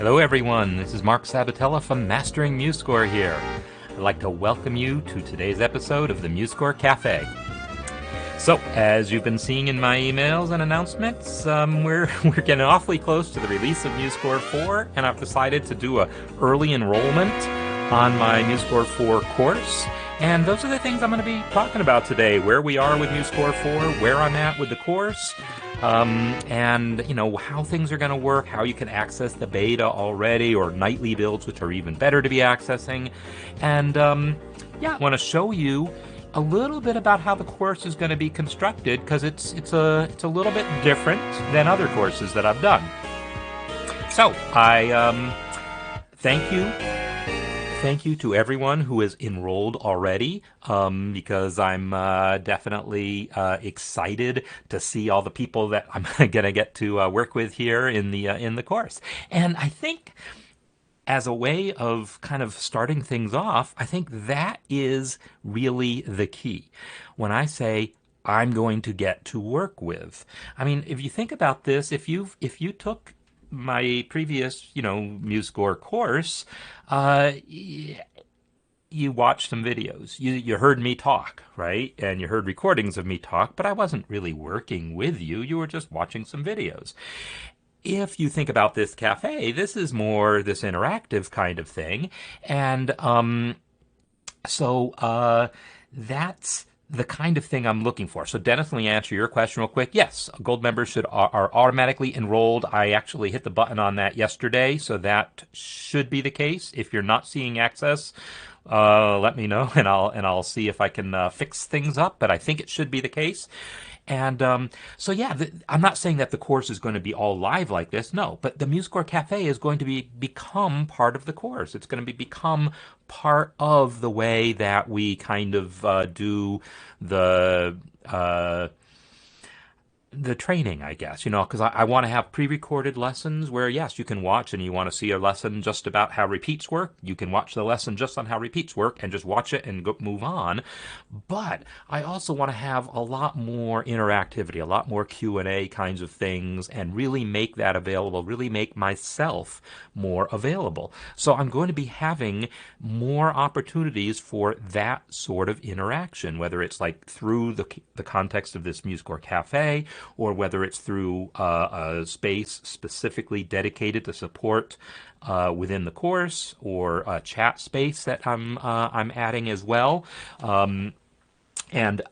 Hello everyone, this is Marc Sabatella from Mastering MuseScore here. I'd like to welcome you to today's episode of the MuseScore Café. So, as you've been seeing in my emails and announcements, we're getting awfully close to the release of MuseScore 4, and I've decided to do a early enrollment on my MuseScore 4 course. And those are the things I'm going to be talking about today, where we are with MuseScore 4, where I'm at with the course, and how things are going to work, how you can access the beta already, or nightly builds, which are even better to be accessing. And I want to show you a little bit about how the course is going to be constructed, because it's a little bit different than other courses that I've done. So I thank you. Thank you to everyone who is enrolled already, because I'm definitely excited to see all the people that I'm going to get to work with here in the course. And I think, as a way of kind of starting things off, I think that is really the key. When I say I'm going to get to work with, I mean, if you think about this, if you took my previous, MuseScore course, you watched some videos. You heard me talk, right? And you heard recordings of me talk, but I wasn't really working with you. You were just watching some videos. If you think about this cafe, this is more this interactive kind of thing. And that's the kind of thing I'm looking for. So Dennis, let me answer your question real quick. Yes, gold members are automatically enrolled. I actually hit the button on that yesterday, so that should be the case. If you're not seeing access, let me know, and I'll see if I can fix things up. But I think it should be the case. And I'm not saying that the course is going to be all live like this, no, but the MuseScore Cafe is going to become part of the course. It's going to become part of the way that we kind of do the training, I guess, because I want to have pre-recorded lessons where, yes, you can watch, and you want to see a lesson just about how repeats work. You can watch the lesson just on how repeats work and just watch it and move on. But I also want to have a lot more interactivity, a lot more Q&A kinds of things, and really make that available, really make myself more available. So I'm going to be having more opportunities for that sort of interaction, whether it's like through the context of this MuseScore Cafe, or whether it's through a space specifically dedicated to support within the course, or a chat space that I'm adding as well. And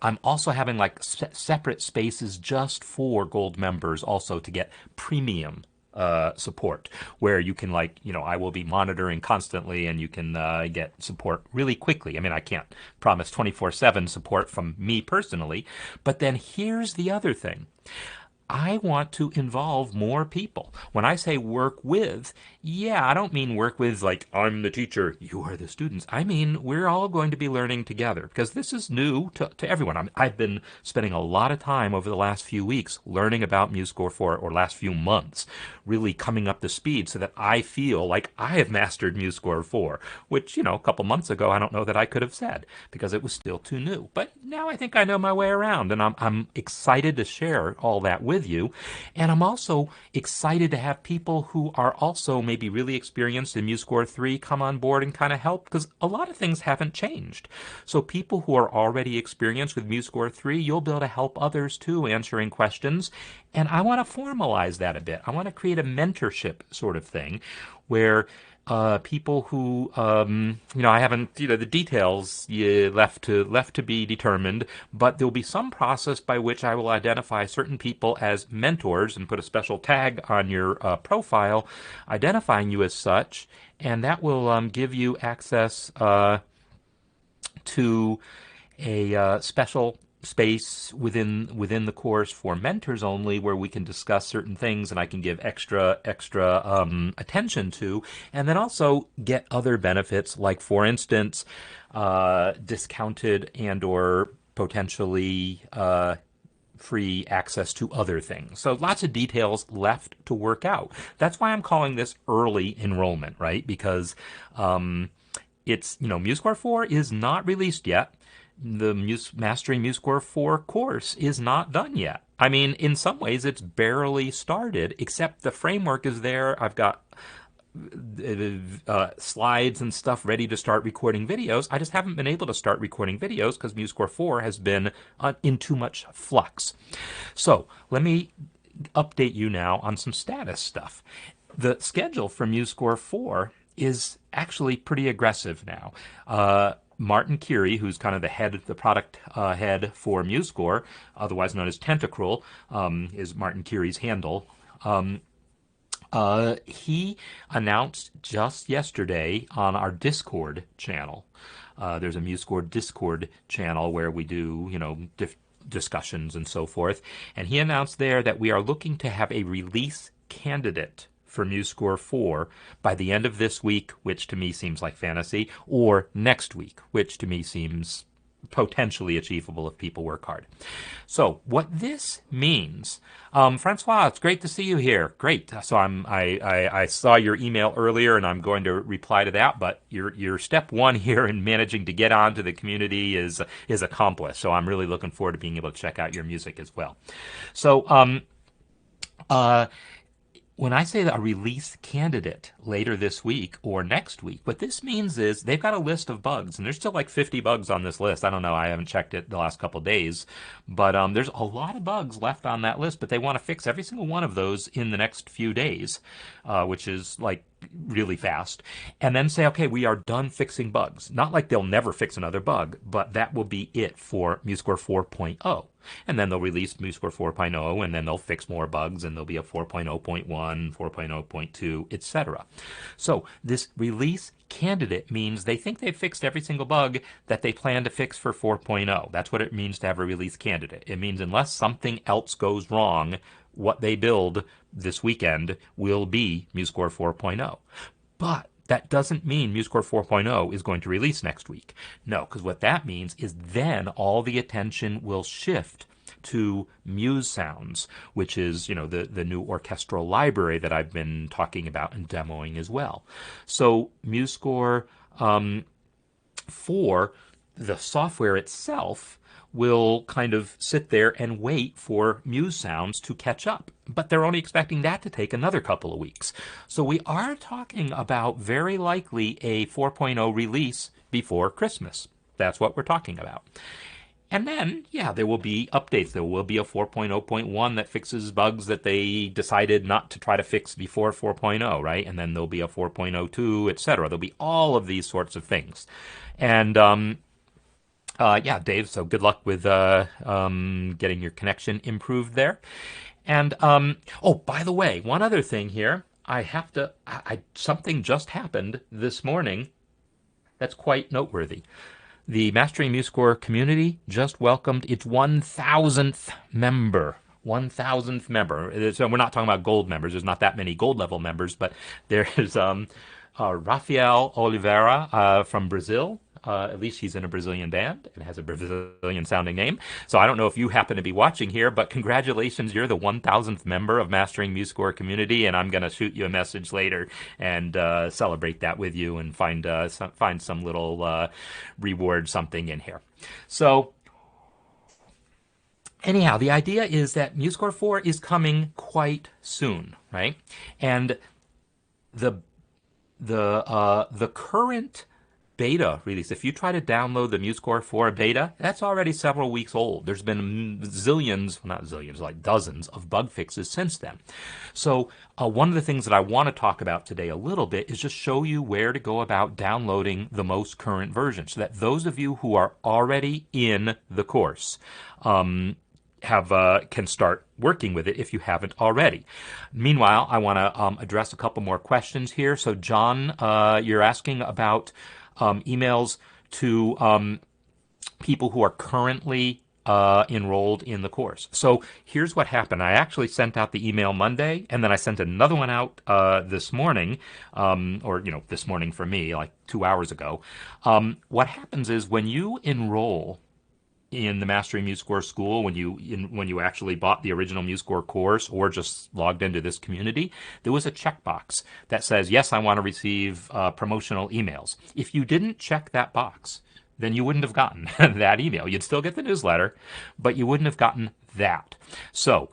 I'm also having like separate spaces just for gold members, also to get premium support, where you can I will be monitoring constantly, and you can get support really quickly. I mean, I can't promise 24/7 support from me personally, but then here's the other thing. I want to involve more people. When I say work with, I don't mean work with like I'm the teacher, you are the students. I mean, we're all going to be learning together, because this is new to everyone. I've been spending a lot of time over the last few weeks learning about MuseScore 4, or last few months, really coming up to speed so that I feel like I have mastered MuseScore 4, which, a couple months ago, I don't know that I could have said, because it was still too new. But now I think I know my way around, and I'm excited to share all that with you. And I'm also excited to have people who are also maybe really experienced in MuseScore 3 come on board and kind of help, because a lot of things haven't changed. So people who are already experienced with MuseScore 3, you'll be able to help others too, answering questions. And I want to formalize that a bit. I want to create a mentorship sort of thing where people who, I haven't, the details left to be determined, but there'll be some process by which I will identify certain people as mentors and put a special tag on your profile, identifying you as such, and that will give you access to a special space within the course for mentors only, where we can discuss certain things and I can give extra attention to, and then also get other benefits, like, for instance, discounted and or potentially free access to other things. So lots of details left to work out. That's why I'm calling this early enrollment, right? Because it's, MuseScore 4 is not released yet. The Mastering MuseScore 4 course is not done yet. I mean, in some ways, it's barely started, except the framework is there. I've got slides and stuff ready to start recording videos. I just haven't been able to start recording videos because MuseScore 4 has been in too much flux. So let me update you now on some status stuff. The schedule for MuseScore 4 is actually pretty aggressive now. Martin Curie, who's kind of the product head for MuseScore, otherwise known as Tentacruel, is Martin Curie's handle. He announced just yesterday on our Discord channel. There's a MuseScore Discord channel where we do, discussions and so forth. And he announced there that we are looking to have a release candidate for MuseScore 4 by the end of this week, which to me seems like fantasy, or next week, which to me seems potentially achievable if people work hard. So what this means, Francois, it's great to see you here. Great. So I saw your email earlier, and I'm going to reply to that. But your step one here in managing to get onto the community is accomplished. So I'm really looking forward to being able to check out your music as well. So when I say a release candidate later this week or next week, what this means is they've got a list of bugs, and there's still like 50 bugs on this list. I don't know. I haven't checked it the last couple of days, but there's a lot of bugs left on that list, but they want to fix every single one of those in the next few days, which is like really fast, and then say, okay, we are done fixing bugs. Not like they'll never fix another bug, but that will be it for MuseScore 4.0. And then they'll release MuseScore 4.0, and then they'll fix more bugs, and there'll be a 4.0.1, 4.0.2, etc. So this release candidate means they think they've fixed every single bug that they plan to fix for 4.0. That's what it means to have a release candidate. It means unless something else goes wrong, what they build this weekend will be MuseScore 4.0. But that doesn't mean MuseScore 4.0 is going to release next week. No, because what that means is then all the attention will shift to Muse Sounds, which is, the new orchestral library that I've been talking about and demoing as well. So MuseScore 4, the software itself, will kind of sit there and wait for Muse Sounds to catch up. But they're only expecting that to take another couple of weeks. So we are talking about very likely a 4.0 release before Christmas. That's what we're talking about. And then, there will be updates. There will be a 4.0.1 that fixes bugs that they decided not to try to fix before 4.0, right? And then there'll be a 4.02, etc. There'll be all of these sorts of things. And Dave, so good luck with getting your connection improved there. And, by the way, one other thing here. Something just happened this morning that's quite noteworthy. The Mastering MuseScore community just welcomed its 1,000th member. 1,000th member. So we're not talking about gold members. There's not that many gold level members, but there's Rafael Oliveira from Brazil. At least he's in a Brazilian band and has a Brazilian sounding name. So I don't know if you happen to be watching here, but congratulations, you're the 1,000th member of Mastering MuseScore community, and I'm going to shoot you a message later and celebrate that with you and find some little reward something in here. So anyhow, the idea is that MuseScore 4 is coming quite soon, right? And the current beta release, if you try to download the MuseScore 4 beta, that's already several weeks old. There's been like dozens of bug fixes since then. So one of the things that I want to talk about today a little bit is just show you where to go about downloading the most current version, so that those of you who are already in the course can start working with it if you haven't already. Meanwhile, I want to address a couple more questions here. So John, you're asking about emails to people who are currently enrolled in the course. So here's what happened. I actually sent out the email Monday, and then I sent another one out this morning, this morning for me, like 2 hours ago. What happens is when you enroll in the Mastering MuseScore school, when you actually bought the original MuseScore course or just logged into this community, there was a checkbox that says, yes, I want to receive promotional emails. If you didn't check that box, then you wouldn't have gotten that email. You'd still get the newsletter, but you wouldn't have gotten that. So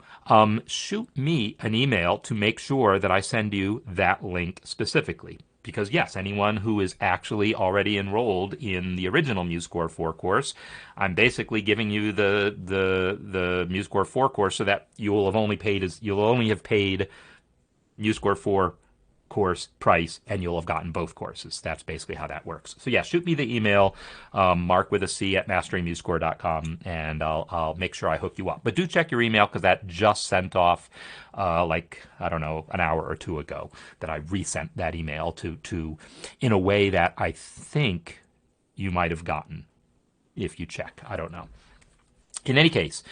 shoot me an email to make sure that I send you that link specifically. Because yes, anyone who is actually already enrolled in the original MuseScore 4 course, I'm basically giving you the MuseScore 4 course so that you'll only have paid MuseScore 4 course price, and you'll have gotten both courses. That's basically how that works. So yeah, shoot me the email, Mark with a C at masteringmusescore.com, and I'll make sure I hook you up. But do check your email, because that just sent off I don't know, an hour or two ago, that I resent that email to in a way that I think you might have gotten if you check. I don't know. In any case,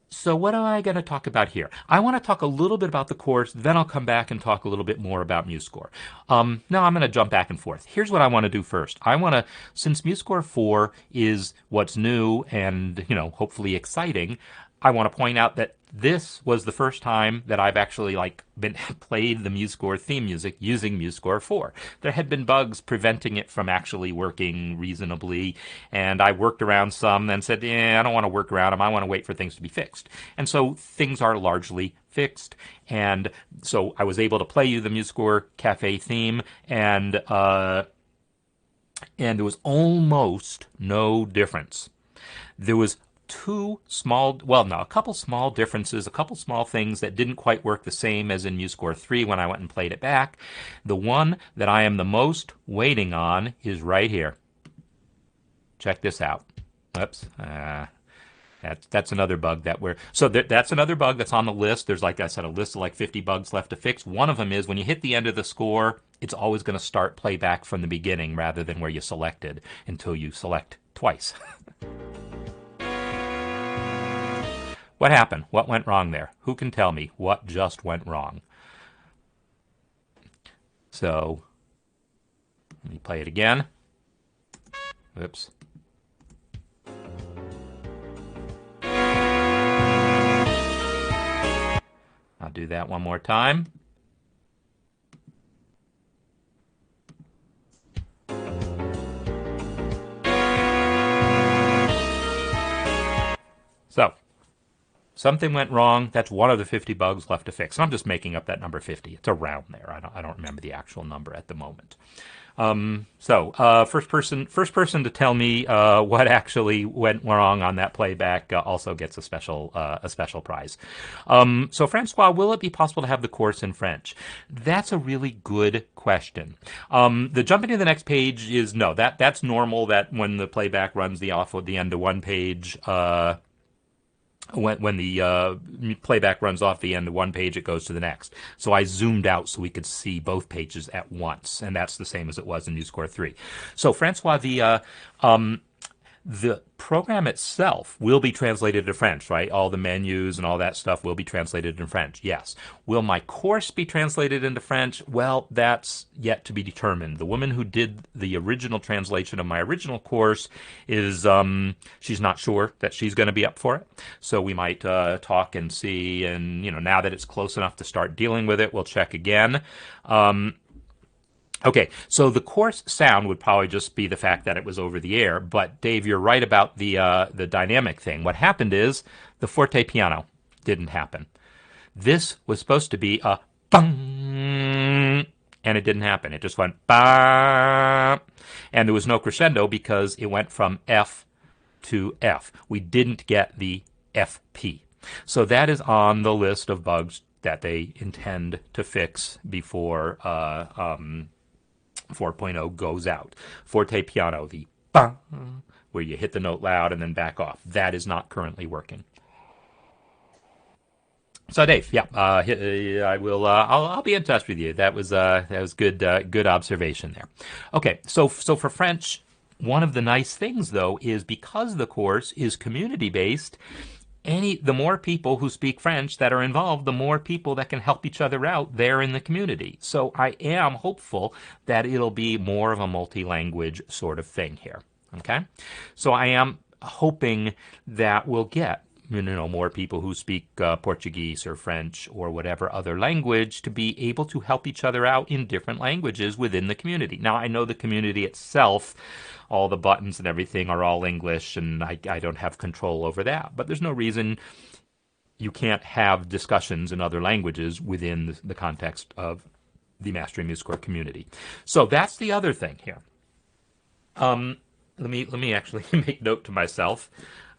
so what am I going to talk about here? I want to talk a little bit about the course, then I'll come back and talk a little bit more about MuseScore. Now I'm going to jump back and forth. Here's what I want to do first. I want to, since MuseScore 4 is what's new and, hopefully exciting, I want to point out that this was the first time that I've actually played the MuseScore theme music using MuseScore 4. There had been bugs preventing it from actually working reasonably, and I worked around some and said, I don't want to work around them. I want to wait for things to be fixed. And so things are largely fixed, and so I was able to play you the MuseScore Café theme, and there was almost no difference. There was a couple small differences, a couple small things that didn't quite work the same as in MuseScore 3 when I went and played it back. The one that I am the most waiting on is right here. Check this out. Oops. That's another bug that's another bug that's on the list. There's, like I said, a list of 50 bugs left to fix. One of them is when you hit the end of the score, it's always going to start playback from the beginning rather than where you selected until you select twice. What happened? What went wrong there? Who can tell me what just went wrong? So, let me play it again. Oops. I'll do that one more time. So, something went wrong. That's one of the 50 bugs left to fix. And I'm just making up that number 50. It's around there. I don't remember the actual number at the moment. First person to tell me what actually went wrong on that playback also gets a special prize. So Francois, will it be possible to have the course in French? That's a really good question. The jumping to the next page is no. That's normal. That when the playback runs off at the end of one page. When the playback runs off the end of one page, it goes to the next. So I zoomed out so we could see both pages at once, and that's the same as it was in MuseScore 3. So Francois, the program itself will be translated to French, right? All the menus and all that stuff will be translated in French, yes. Will my course be translated into French? Well, that's yet to be determined. The woman who did the original translation of my original course is, she's not sure that she's going to be up for it. So we might talk and see, and, now that it's close enough to start dealing with it, we'll check again. Okay, so the course sound would probably just be the fact that it was over the air, but Dave, you're right about the dynamic thing. What happened is the forte piano didn't happen. This was supposed to be a bang, and it didn't happen. It just went bang, and there was no crescendo because it went from F to F. We didn't get the FP. So that is on the list of bugs that they intend to fix before 4.0 goes out. Forte piano, the bang, where you hit the note loud and then back off. That is not currently working. So Dave, yeah, I will. I'll be in touch with you. That was good. Good observation there. Okay, so for French, one of the nice things though is because the course is community based. The more people who speak French that are involved, the more people that can help each other out there in the community. So I am hopeful that it'll be more of a multi-language sort of thing here. Okay? So I am hoping that we'll get more people who speak Portuguese or French or whatever other language to be able to help each other out in different languages within the community. Now, I know the community itself, all the buttons and everything are all English, and I don't have control over that. But there's no reason you can't have discussions in other languages within the context of the Mastering MuseScore community. So that's the other thing here. Let me actually make note to myself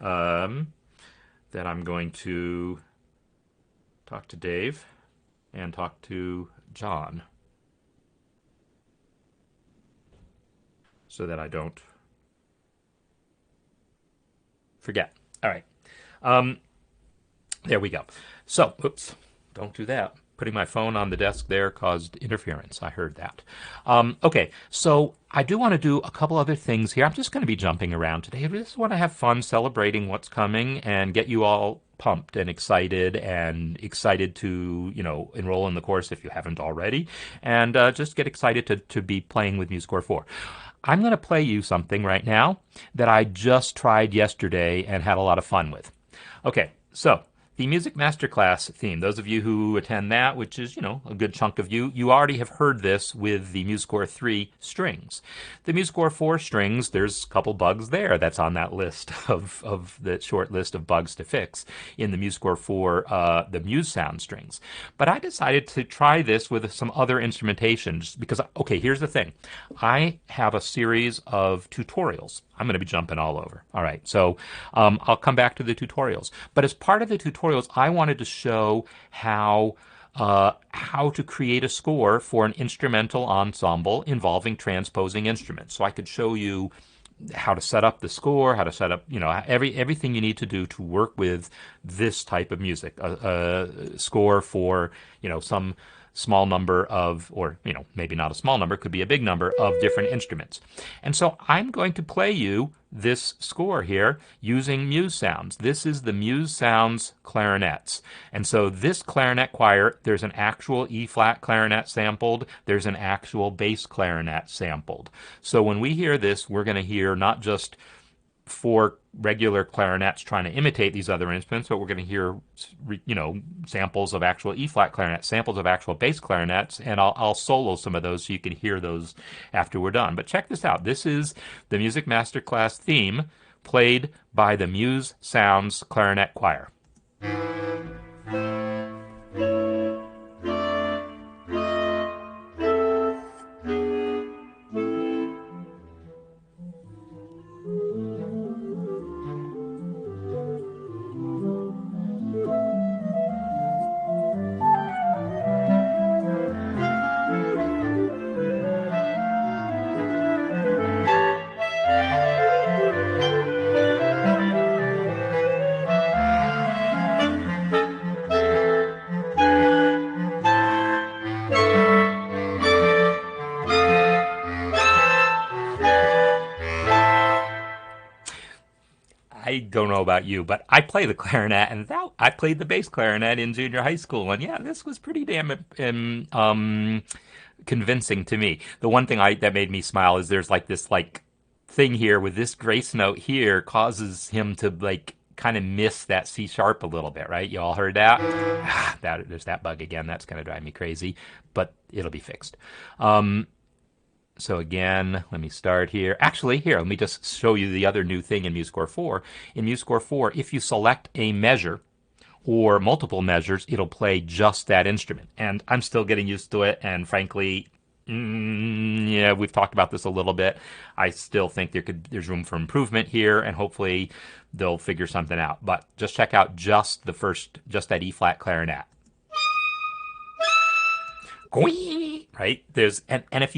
that I'm going to talk to Dave and talk to John so that I don't forget. All right. There we go. So, oops, don't do that. Putting my phone on the desk there caused interference. I heard that. Okay, so I do want to do a couple other things here. I'm just going to be jumping around today. I just want to have fun celebrating what's coming and get you all pumped and excited to, enroll in the course if you haven't already, and just get excited to be playing with MuseScore 4. I'm going to play you something right now that I just tried yesterday and had a lot of fun with. Okay, so the Music Masterclass theme, those of you who attend that, which is, a good chunk of you, you already have heard this with the MuseScore 3 strings. The MuseScore 4 strings, there's a couple bugs there that's on that list of the short list of bugs to fix in the MuseScore 4, the Muse sound strings. But I decided to try this with some other instrumentations because, okay, here's the thing. I have a series of tutorials. I'm going to be jumping all over. All right, so I'll come back to the tutorials. But as part of the tutorials, I wanted to show how to create a score for an instrumental ensemble involving transposing instruments. So I could show you how to set up the score, how to set up, everything you need to do to work with this type of music, a score for, some small number of, or maybe not a small number, could be a big number of different instruments. And so I'm going to play you this score here using Muse sounds. This is the Muse sounds clarinets. And so this clarinet choir, there's an actual E-flat clarinet sampled, there's an actual bass clarinet sampled. So when we hear this, we're going to hear not just 4 regular clarinets trying to imitate these other instruments, but we're going to hear, samples of actual E-flat clarinets, samples of actual bass clarinets, and I'll solo some of those so you can hear those after we're done. But check this out. This is the Music Masterclass theme played by the Muse Sounds Clarinet Choir. I don't know about you, but I play the clarinet, and I played the bass clarinet in junior high school, and yeah, this was pretty damn convincing to me. The one thing that made me smile is there's this thing here with this grace note here causes him to kind of miss that C sharp a little bit, right? You all heard that? There's that bug again. That's going to drive me crazy, but it'll be fixed. So again, let me start here. Actually, here, let me just show you the other new thing in MuseScore 4. In MuseScore 4, if you select a measure or multiple measures, it'll play just that instrument. And I'm still getting used to it, and frankly, yeah, we've talked about this a little bit. I still think there's room for improvement here, and hopefully they'll figure something out. But just check out just that E-flat clarinet. Right? And if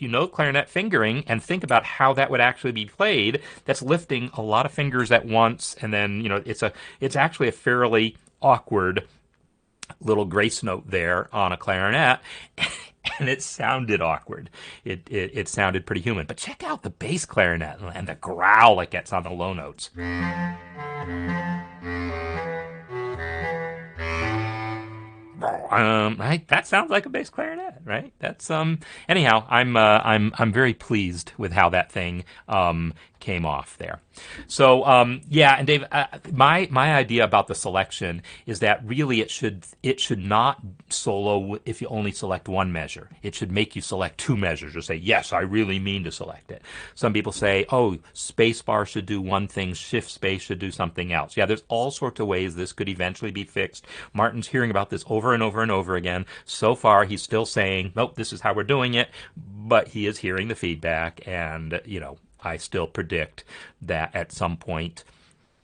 you know clarinet fingering and think about how that would actually be played, that's lifting a lot of fingers at once, and then it's actually a fairly awkward little grace note there on a clarinet, and it sounded awkward. It sounded pretty human. But check out the bass clarinet and the growl it gets on the low notes. Right, that sounds like a bass clarinet, right? That's anyhow. I'm very pleased with how that thing came off there. So yeah, and Dave, my idea about the selection is that really it should not solo if you only select one measure. It should make you select two measures or say, yes, I really mean to select it. Some people say, oh, spacebar should do one thing, shift space should do something else. Yeah, there's all sorts of ways this could eventually be fixed. Martin's hearing about this over and over and over again. So far, he's still saying, nope, this is how we're doing it, but he is hearing the feedback, and I still predict that at some point,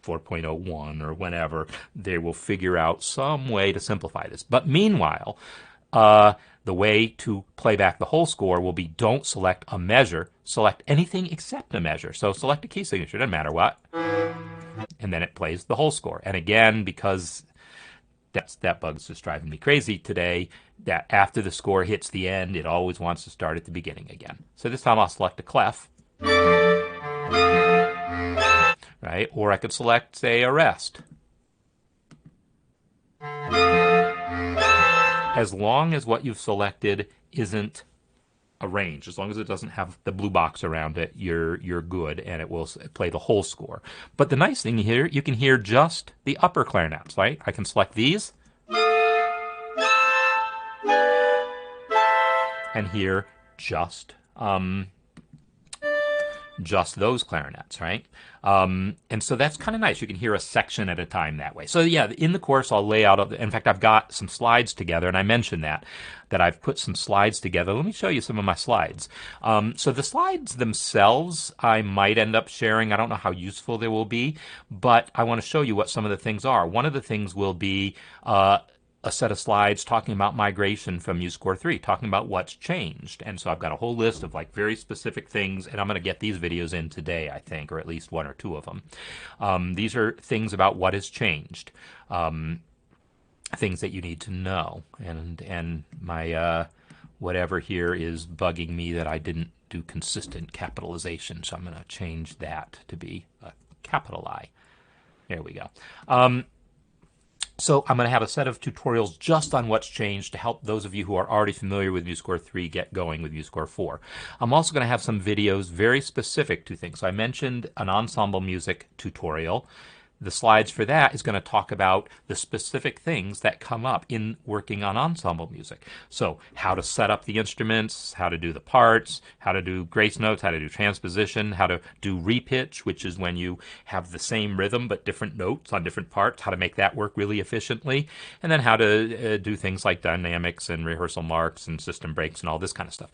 4.01 or whenever, they will figure out some way to simplify this. But meanwhile, the way to play back the whole score will be don't select a measure, select anything except a measure. So select a key signature, doesn't matter what, and then it plays the whole score. And again, because that bug's just driving me crazy today, that after the score hits the end, it always wants to start at the beginning again. So this time I'll select a clef. Right? Or I could select, say, a rest. As long as what you've selected isn't a range, as long as it doesn't have the blue box around it, you're good, and it will play the whole score. But the nice thing here, you can hear just the upper clarinets, right? I can select these and hear just those clarinets, right? And so that's kind of nice. You can hear a section at a time that way. So yeah, in the course, I'll lay out, in fact, I've got some slides together, and I mentioned that I've put some slides together. Let me show you some of my slides. So the slides themselves, I might end up sharing. I don't know how useful they will be, but I want to show you what some of the things are. One of the things will be a set of slides talking about migration from MuseScore 3, talking about what's changed. And so I've got a whole list of like very specific things, and I'm going to get these videos in today, I think, or at least one or two of them. These are things about what has changed, things that you need to know. And my whatever here is bugging me that I didn't do consistent capitalization, so I'm going to change that to be a capital I. There we go. So I'm going to have a set of tutorials just on what's changed to help those of you who are already familiar with MuseScore 3 get going with MuseScore 4. I'm also going to have some videos very specific to things. So I mentioned an ensemble music tutorial. The slides for that is going to talk about the specific things that come up in working on ensemble music. So how to set up the instruments, how to do the parts, how to do grace notes, how to do transposition, how to do repitch, which is when you have the same rhythm but different notes on different parts, how to make that work really efficiently, and then how to do things like dynamics and rehearsal marks and system breaks and all this kind of stuff.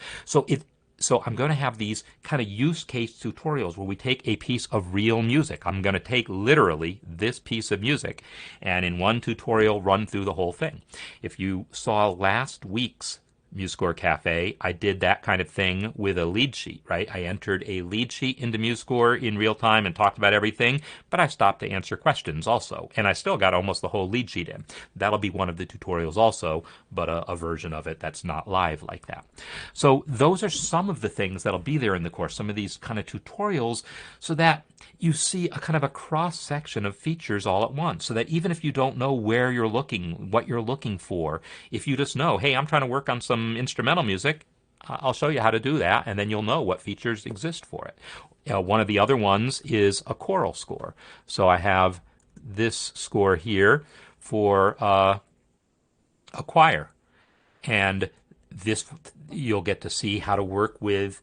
So I'm going to have these kind of use case tutorials where we take a piece of real music. I'm going to take literally this piece of music and in one tutorial run through the whole thing. If you saw last week's MuseScore Café, I did that kind of thing with a lead sheet, right? I entered a lead sheet into MuseScore in real time and talked about everything, but I stopped to answer questions also. And I still got almost the whole lead sheet in. That'll be one of the tutorials also, but a version of it that's not live like that. So those are some of the things that'll be there in the course, some of these kind of tutorials, so that you see a kind of a cross section of features all at once, so that even if you don't know where you're looking, what you're looking for, if you just know, hey, I'm trying to work on some instrumental music, I'll show you how to do that, and then you'll know what features exist for it. One of the other ones is a choral score. So I have this score here for a choir, and this you'll get to see how to work with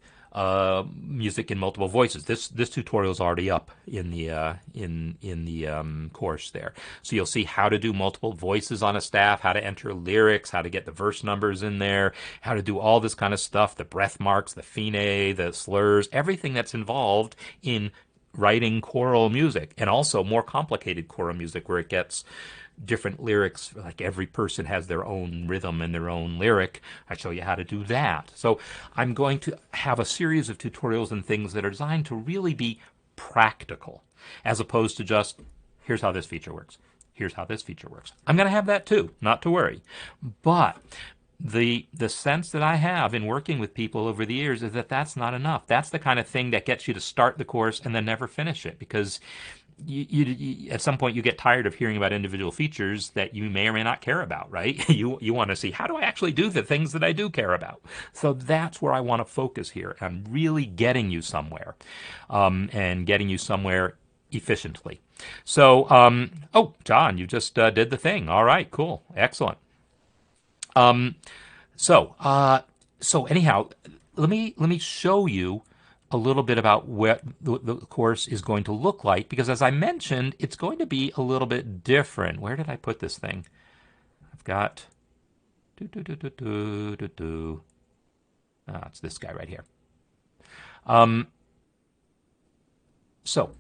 music in multiple voices. This tutorial is already up in the course there. So you'll see how to do multiple voices on a staff, how to enter lyrics, how to get the verse numbers in there, how to do all this kind of stuff, the breath marks, the fine, the slurs, everything that's involved in writing choral music, and also more complicated choral music where it gets different lyrics, like every person has their own rhythm and their own lyric. I show you how to do that. So I'm going to have a series of tutorials and things that are designed to really be practical, as opposed to just, here's how this feature works. Here's how this feature works. I'm going to have that too, not to worry. But the sense that I have in working with people over the years is that that's not enough. That's the kind of thing that gets you to start the course and then never finish it, because at some point you get tired of hearing about individual features that you may or may not care about, right? You want to see, how do I actually do the things that I do care about? So that's where I want to focus here. I'm really getting you somewhere, and getting you somewhere efficiently. So, oh, John, you just did the thing. All right, cool, excellent. So, so anyhow, let me show you a little bit about what the course is going to look like, because as I mentioned, it's going to be a little bit different. Where did I put this thing? I've got it's this guy right here. So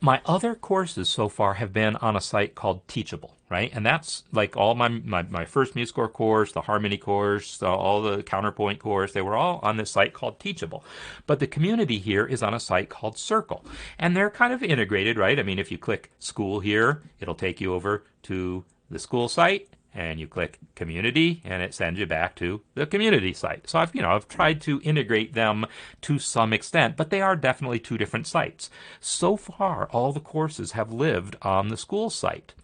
my other courses so far have been on a site called Teachable, right? And that's like all my first MuseScore course, the Harmony course, all the Counterpoint course, they were all on this site called Teachable. But the community here is on a site called Circle. And they're kind of integrated, right? I mean, if you click school here, it'll take you over to the school site, and you click community and it sends you back to the community site. So I've tried to integrate them to some extent, but they are definitely two different sites. So far, all the courses have lived on the school site.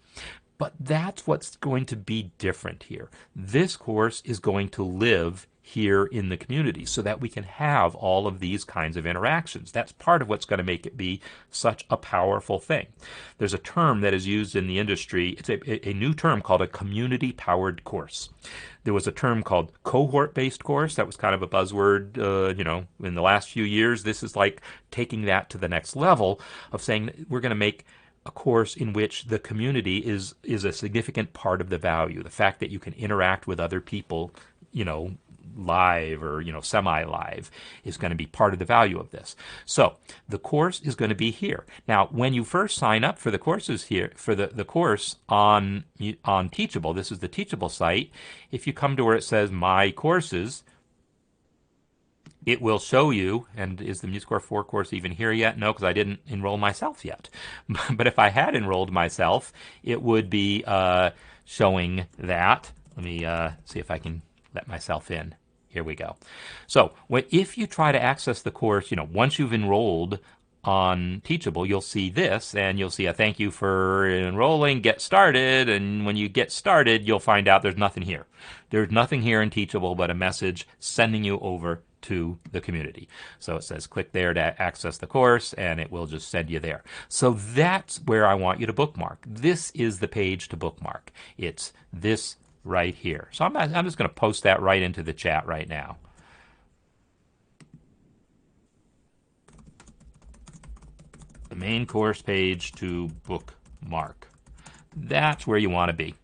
But that's what's going to be different here. This course is going to live here in the community so that we can have all of these kinds of interactions. That's part of what's going to make it be such a powerful thing. There's a term that is used in the industry. It's a new term called a community-powered course. There was a term called cohort-based course. That was kind of a buzzword, in the last few years. This is like taking that to the next level of saying we're going to make a course in which the community is a significant part of the value. The fact that you can interact with other people, live or semi-live, is going to be part of the value of this. So the course is going to be here. Now, when you first sign up for the courses here, for the course on Teachable, this is the Teachable site. If you come to where it says My Courses, it will show you, and is the MuseScore 4 course even here yet? No, because I didn't enroll myself yet. But if I had enrolled myself, it would be showing that. Let me see if I can let myself in. Here we go. So if you try to access the course, once you've enrolled on Teachable, you'll see this, and you'll see a thank you for enrolling, get started, and when you get started, you'll find out there's nothing here. There's nothing here in Teachable but a message sending you over to the community. So it says click there to access the course, and it will just send you there. So that's where I want you to bookmark. This is the page to bookmark. It's this right here. So I'm just going to post that right into the chat right now. The main course page to bookmark. That's where you want to be.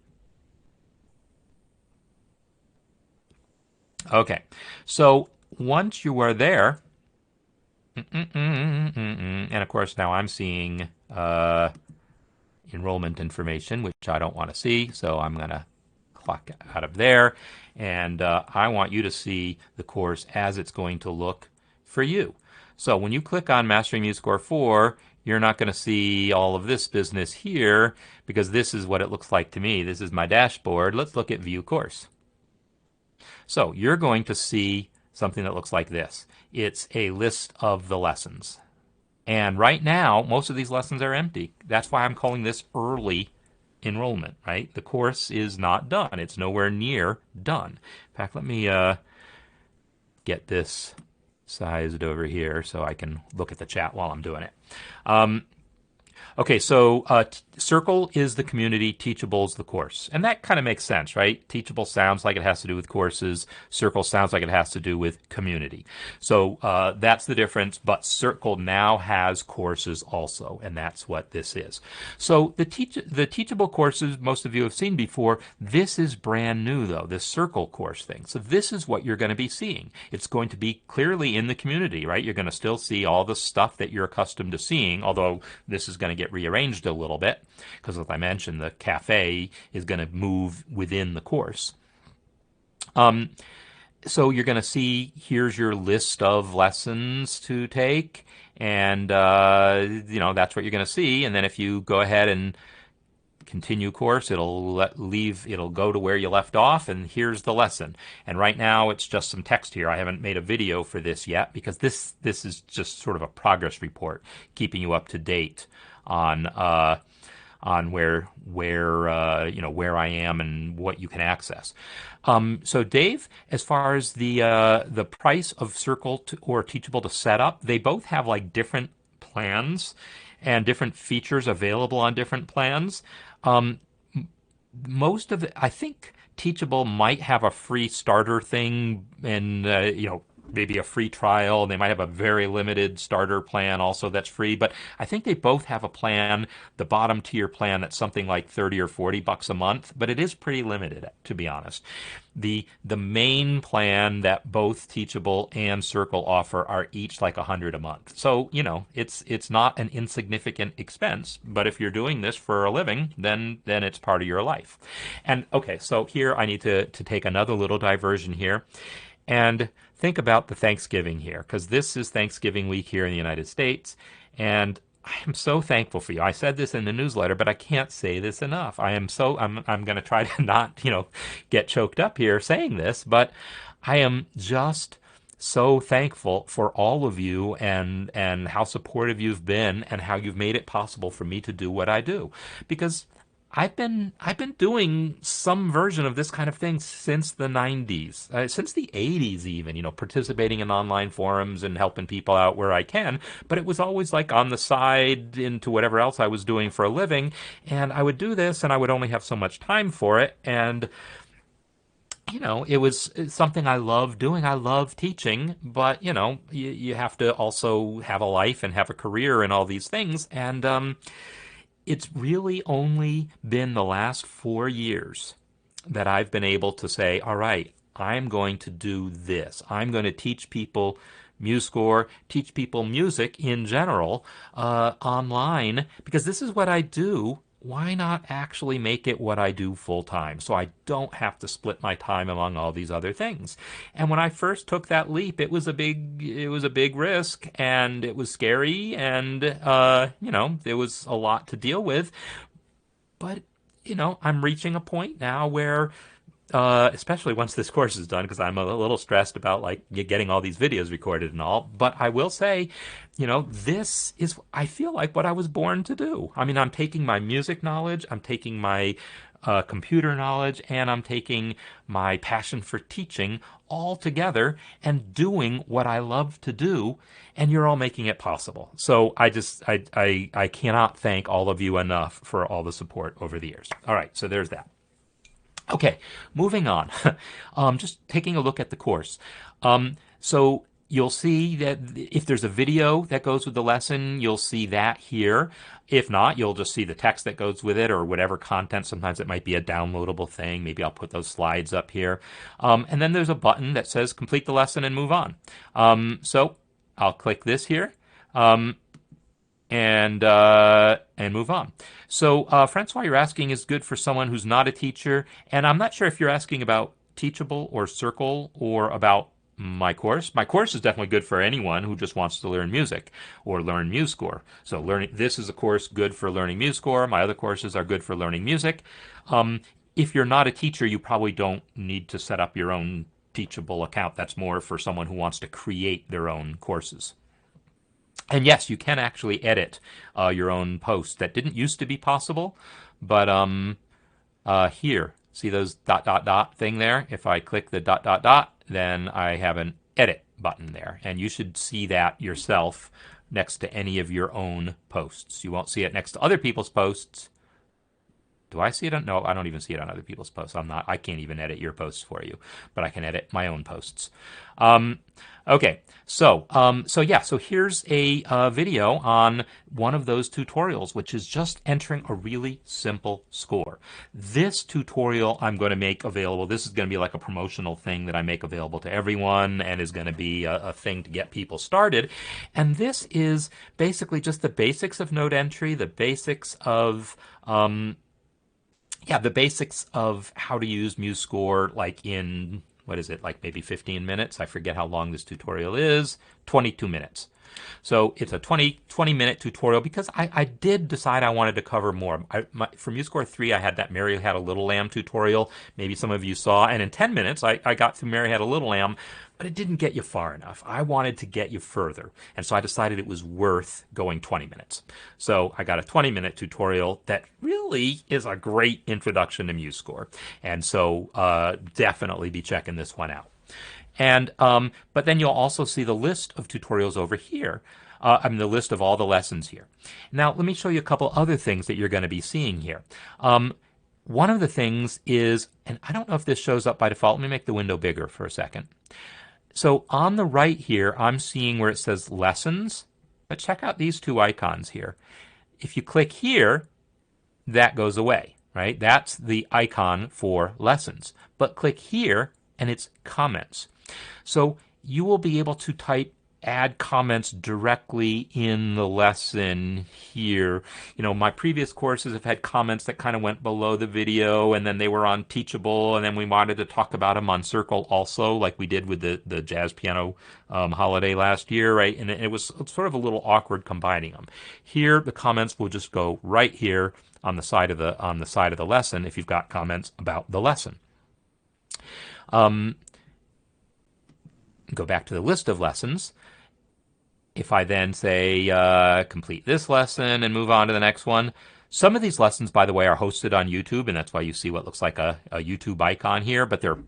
Okay, so once you are there, and of course now I'm seeing enrollment information, which I don't want to see, so I'm going to clock out of there, and I want you to see the course as it's going to look for you. So when you click on Mastering MuseScore 4, you're not going to see all of this business here, because this is what it looks like to me. This is my dashboard. Let's look at View Course. So you're going to see something that looks like this. It's a list of the lessons. And right now, most of these lessons are empty. That's why I'm calling this early enrollment, right? The course is not done. It's nowhere near done. In fact, let me get this sized over here so I can look at the chat while I'm doing it. Okay, so Circle is the community, Teachable is the course. And that kind of makes sense, right? Teachable sounds like it has to do with courses. Circle sounds like it has to do with community. So that's the difference, but Circle now has courses also, and that's what this is. So the Teachable courses, most of you have seen before. This is brand new, though, this Circle course thing. So this is what you're going to be seeing. It's going to be clearly in the community, right? You're going to still see all the stuff that you're accustomed to seeing, although this is going to get rearranged a little bit, because as I mentioned, the cafe is going to move within the course. So you're going to see, here's your list of lessons to take, and that's what you're going to see. And then if you go ahead and continue course, it'll go to where you left off, and here's the lesson. And right now it's just some text here. I haven't made a video for this yet, because this is just sort of a progress report, keeping you up to date on where I am and what you can access. So Dave, as far as the price of Circle or Teachable to set up, they both have like different plans and different features available on different plans. Um, Most of it, I think Teachable might have a free starter thing and, maybe a free trial. They might have a very limited starter plan also that's free, but I think they both have a plan, the bottom tier plan that's something like 30 or $40 a month, but it is pretty limited, to be honest. The main plan that both Teachable and Circle offer are each like 100 a month. So, it's not an insignificant expense, but if you're doing this for a living, then it's part of your life. And okay, so here I need to take another little diversion here and think about the Thanksgiving here, because this is Thanksgiving week here in the United States, and I am so thankful for you. I said this in the newsletter, but I can't say this enough. I'm going to try to not, get choked up here saying this, but I am just so thankful for all of you and how supportive you've been and how you've made it possible for me to do what I do. Because I've been doing some version of this kind of thing since the 90s, since the 80s even, participating in online forums and helping people out where I can, but it was always like on the side into whatever else I was doing for a living, and I would do this and I would only have so much time for it, and it's something I love doing. I love teaching, but you have to also have a life and have a career and all these things, and it's really only been the last 4 years that I've been able to say, all right, I'm going to do this. I'm going to teach people MuseScore, teach people music in general online, because this is what I do. Why not actually make it what I do full time so I don't have to split my time among all these other things? And when I first took that leap, it was a big risk and it was scary and there was a lot to deal with. But I'm reaching a point now where especially once this course is done, because I'm a little stressed about like getting all these videos recorded and all. But I will say, this is, I feel like what I was born to do. I mean, I'm taking my music knowledge, I'm taking my computer knowledge, and I'm taking my passion for teaching all together and doing what I love to do. And you're all making it possible. So I cannot thank all of you enough for all the support over the years. All right, so there's that. Okay, moving on. Just taking a look at the course. So you'll see that if there's a video that goes with the lesson, you'll see that here. If not, you'll just see the text that goes with it or whatever content. Sometimes it might be a downloadable thing. Maybe I'll put those slides up here. And then there's a button that says complete the lesson and move on. So I'll click this here. And move on. So, Francois, you're asking is good for someone who's not a teacher, and I'm not sure if you're asking about Teachable or Circle or about my course. My course is definitely good for anyone who just wants to learn music or learn MuseScore. So, this is a course good for learning MuseScore. My other courses are good for learning music. If you're not a teacher, you probably don't need to set up your own Teachable account. That's more for someone who wants to create their own courses. And yes, you can actually edit your own posts. That didn't used to be possible, but here, see those dot dot dot thing there? If I click the dot dot dot, then I have an edit button there, and you should see that yourself next to any of your own posts. You won't see it next to other people's posts. Do I see it on? No, I don't even see it on other people's posts. I can't even edit your posts for you, but I can edit my own posts. Okay, so here's a video on one of those tutorials, which is just entering a really simple score. This tutorial I'm going to make available. This is going to be like a promotional thing that I make available to everyone and is going to be a thing to get people started. And this is basically just the basics of note entry, the basics of the basics of how to use MuseScore, like in, what is it, like maybe 15 minutes? I forget how long this tutorial is. 22 minutes. So it's a 20-minute tutorial because I did decide I wanted to cover more. For MuseScore 3, I had that Mary Had a Little Lamb tutorial. Maybe some of you saw. And in 10 minutes, I got through Mary Had a Little Lamb, but it didn't get you far enough. I wanted to get you further. And so I decided it was worth going 20 minutes. So I got a 20-minute tutorial that really is a great introduction to MuseScore. And so definitely be checking this one out. And but then you'll also see the list of tutorials over here. The list of all the lessons here. Now, let me show you a couple other things that you're going to be seeing here. One of the things is, and I don't know if this shows up by default. Let me make the window bigger for a second. So on the right here, I'm seeing where it says lessons, but check out these two icons here. If you click here, that goes away, right? That's the icon for lessons. But click here, and it's comments. So you will be able to add comments directly in the lesson here. You know, my previous courses have had comments that kind of went below the video, and then they were on Teachable, and then we wanted to talk about them on Circle also, like we did with the jazz piano holiday last year, right? And it was sort of a little awkward combining them. Here, the comments will just go right here on the side of the lesson if you've got comments about the lesson. Go back to the list of lessons. If I then say complete this lesson and move on to the next one, some of these lessons, by the way, are hosted on YouTube, and that's why you see what looks like a YouTube icon here, but they're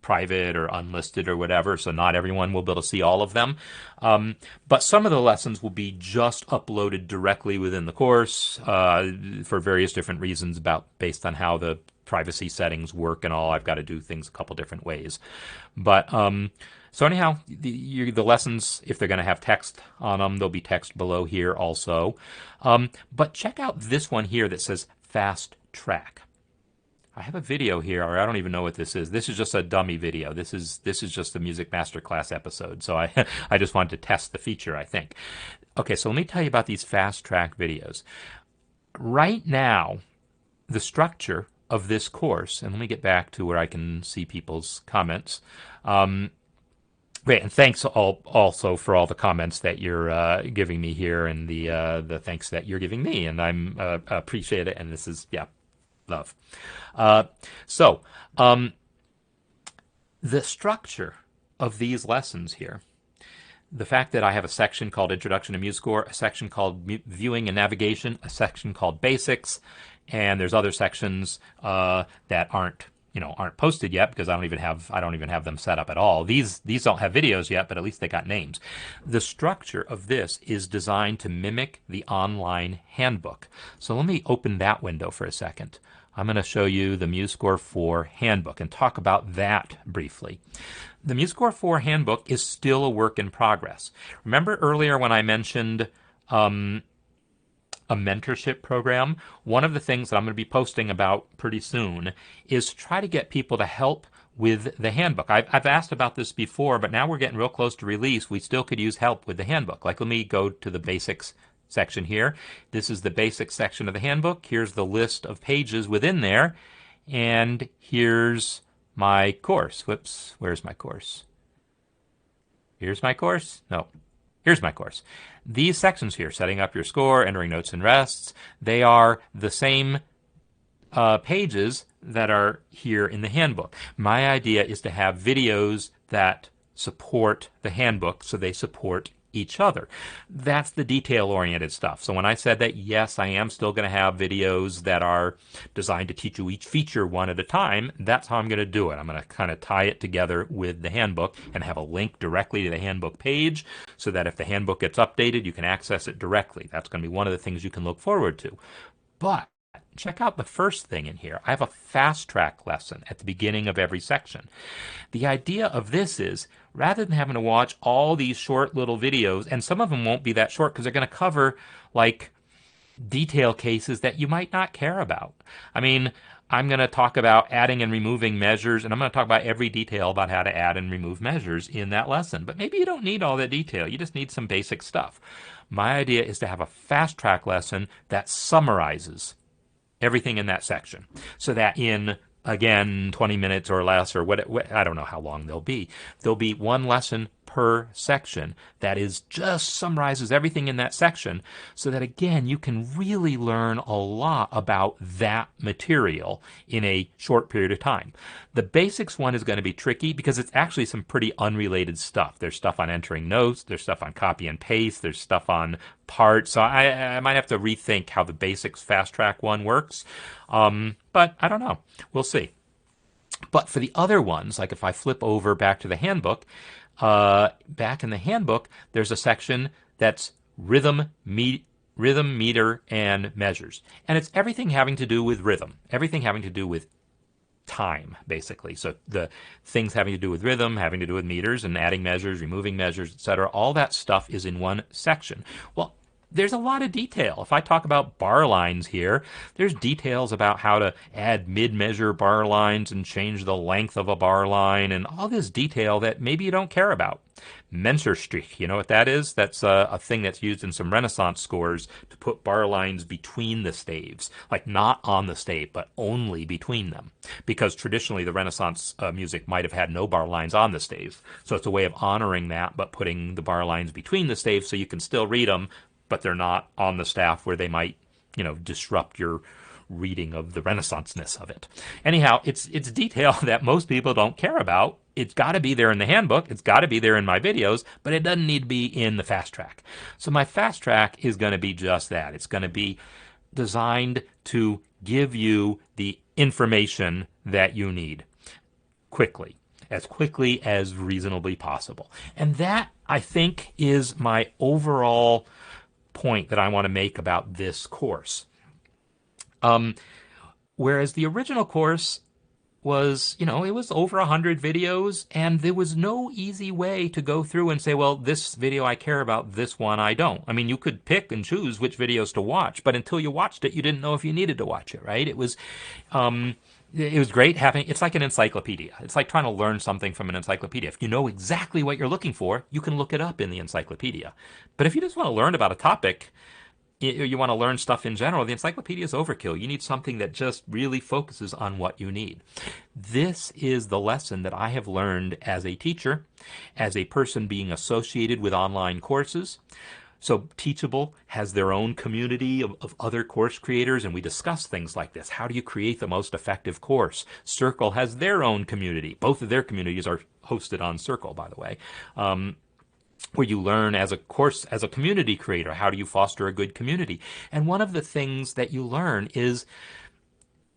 private or unlisted or whatever, so not everyone will be able to see all of them. But some of the lessons will be just uploaded directly within the course for various different reasons based on how the privacy settings work and all. I've got to do things a couple different ways. But so anyhow, the lessons, if they're going to have text on them, there'll be text below here also. But check out this one here that says Fast Track. I have a video here, or I don't even know what this is. This is just a dummy video. This is just a Music Masterclass episode. So I just wanted to test the feature, I think. Okay, so let me tell you about these Fast Track videos. Right now, the structure of this course, and let me get back to where I can see people's comments. Great, and thanks also for all the comments that you're giving me here, and the thanks that you're giving me, and I'm appreciate it. And this is love. The structure of these lessons here, the fact that I have a section called Introduction to MuseScore, a section called Viewing and Navigation, a section called Basics, and there's other sections that aren't posted yet because I don't even have them set up at all. These don't have videos yet, but at least they got names. The structure of this is designed to mimic the online handbook. So let me open that window for a second. I'm going to show you the MuseScore 4 handbook and talk about that briefly. The MuseScore 4 handbook is still a work in progress. Remember earlier when I mentioned a mentorship program? One of the things that I'm going to be posting about pretty soon is to try to get people to help with the handbook. I've asked about this before, but now we're getting real close to release. We still could use help with the handbook. Like, let me go to the basics section here. This is the basics section of the handbook. Here's the list of pages within there. And here's my course. Whoops, where's my course? Here's my course? No, here's my course. These sections here, setting up your score, entering notes and rests, they are the same pages that are here in the handbook. My idea is to have videos that support the handbook so they support each other. That's the detail-oriented stuff. So when I said that, yes, I am still going to have videos that are designed to teach you each feature one at a time, that's how I'm going to do it. I'm going to kind of tie it together with the handbook and have a link directly to the handbook page so that if the handbook gets updated, you can access it directly. That's going to be one of the things you can look forward to. But check out the first thing in here. I have a fast track lesson at the beginning of every section. The idea of this is, rather than having to watch all these short little videos, and some of them won't be that short because they're going to cover like detail cases that you might not care about. I mean, I'm going to talk about adding and removing measures, and I'm going to talk about every detail about how to add and remove measures in that lesson. But maybe you don't need all that detail. You just need some basic stuff. My idea is to have a fast track lesson that summarizes everything in that section so that in, again, 20 minutes or less, or what I don't know how long they'll be one lesson per section that is just summarizes everything in that section, so that again you can really learn a lot about that material in a short period of time. The basics one is going to be tricky because it's actually some pretty unrelated stuff. There's stuff on entering notes, there's stuff on copy and paste, there's stuff on parts. So I might have to rethink how the basics fast track one works. But I don't know. We'll see. But for the other ones, like if I flip over back to the handbook, back in the handbook, there's a section that's rhythm, meter, and measures. And it's everything having to do with rhythm, everything having to do with time, basically. So the things having to do with rhythm, having to do with meters and adding measures, removing measures, etc. All that stuff is in one section. Well, there's a lot of detail. If I talk about bar lines here, there's details about how to add mid-measure bar lines and change the length of a bar line and all this detail that maybe you don't care about. Menserstrich, you know what that is? That's a thing that's used in some Renaissance scores to put bar lines between the staves, like not on the stave, but only between them. Because traditionally the Renaissance music might have had no bar lines on the stave. So it's a way of honoring that, but putting the bar lines between the staves so you can still read them, but they're not on the staff where they might, disrupt your reading of the Renaissance-ness of it. Anyhow, it's detail that most people don't care about. It's got to be there in the handbook. It's got to be there in my videos, but it doesn't need to be in the fast track. So my fast track is going to be just that. It's going to be designed to give you the information that you need quickly as reasonably possible. And that, I think, is my overall point that I want to make about this course. Whereas the original course was, it was over 100 videos, and there was no easy way to go through and say, well, this video I care about, this one I don't. I mean, you could pick and choose which videos to watch, but until you watched it, you didn't know if you needed to watch it, right? It was great having, it's like an encyclopedia. It's like trying to learn something from an encyclopedia. If you know exactly what you're looking for, you can look it up in the encyclopedia. But if you just want to learn about a topic, you want to learn stuff in general, the encyclopedia is overkill. You need something that just really focuses on what you need. This is the lesson that I have learned as a teacher, as a person being associated with online courses. So Teachable has their own community of other course creators, and we discuss things like this. How do you create the most effective course? Circle has their own community. Both of their communities are hosted on Circle, by the way. Where you learn as a community creator, how do you foster a good community? And one of the things that you learn is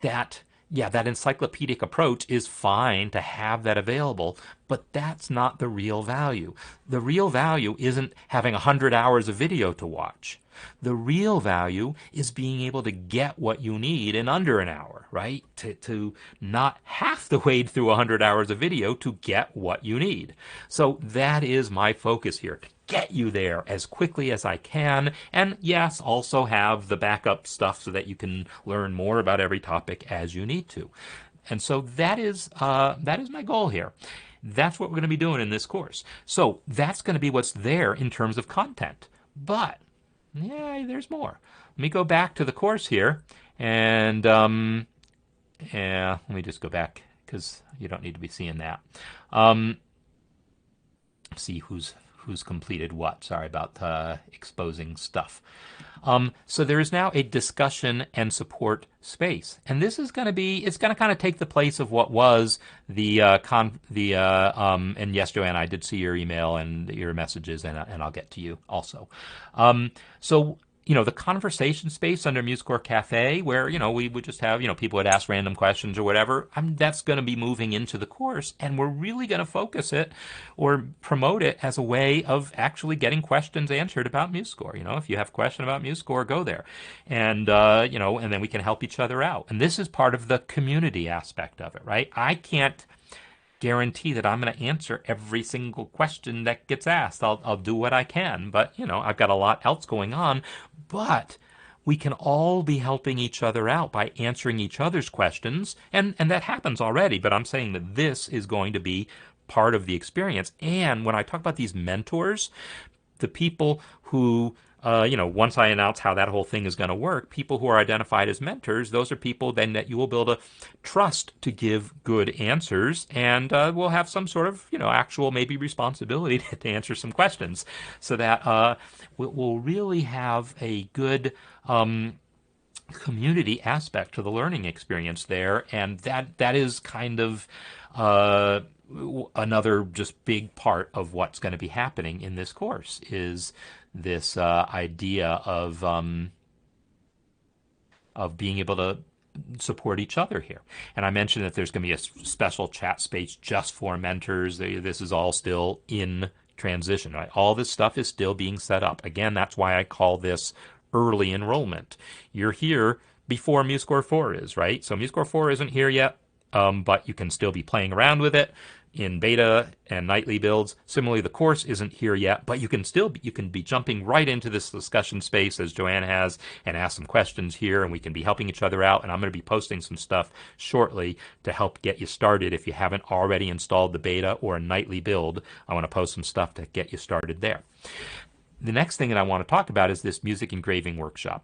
that, that encyclopedic approach is fine to have that available, but that's not the real value. The real value isn't having 100 hours of video to watch. The real value is being able to get what you need in under an hour, right? To not have to wade through 100 hours of video to get what you need. So that is my focus here, to get you there as quickly as I can. And yes, also have the backup stuff so that you can learn more about every topic as you need to. And so that is my goal here. That's what we're going to be doing in this course. So that's going to be what's there in terms of content. But there's more. Let me go back to the course here, and let me just go back because you don't need to be seeing that. See who's completed what. Sorry about exposing stuff. So there is now a discussion and support space, and this is going to be, it's going to kind of take the place of what was the and yes, Joanne, I did see your email and your messages, and I'll get to you also. So the conversation space under MuseScore Café, where, we would just have, people would ask random questions or whatever, that's going to be moving into the course, and we're really going to focus it or promote it as a way of actually getting questions answered about MuseScore. If you have a question about MuseScore, go there. And, and then we can help each other out. And this is part of the community aspect of it, right? I can't guarantee that I'm going to answer every single question that gets asked. I'll do what I can, but I've got a lot else going on. But we can all be helping each other out by answering each other's questions, and that happens already. But I'm saying that this is going to be part of the experience. And when I talk about these mentors, the people who once I announce how that whole thing is going to work, people who are identified as mentors, those are people then that you will be able to trust to give good answers, and will have some sort of, actual maybe responsibility to answer some questions, so that we'll really have a good community aspect to the learning experience there, and that is kind of uh, another just big part of what's going to be happening in this course is this idea of being able to support each other here. And I mentioned that there's going to be a special chat space just for mentors. This is all still in transition, right? All this stuff is still being set up. Again, that's why I call this early enrollment. You're here before MuseScore 4 is, right? So MuseScore 4 isn't here yet, but you can still be playing around with it in beta and nightly builds. Similarly, the course isn't here yet, but you can be jumping right into this discussion space as Joanne has and ask some questions here, and we can be helping each other out. And I'm going to be posting some stuff shortly to help get you started. If you haven't already installed the beta or a nightly build, I want to post some stuff to get you started there. The next thing that I want to talk about is this music engraving workshop.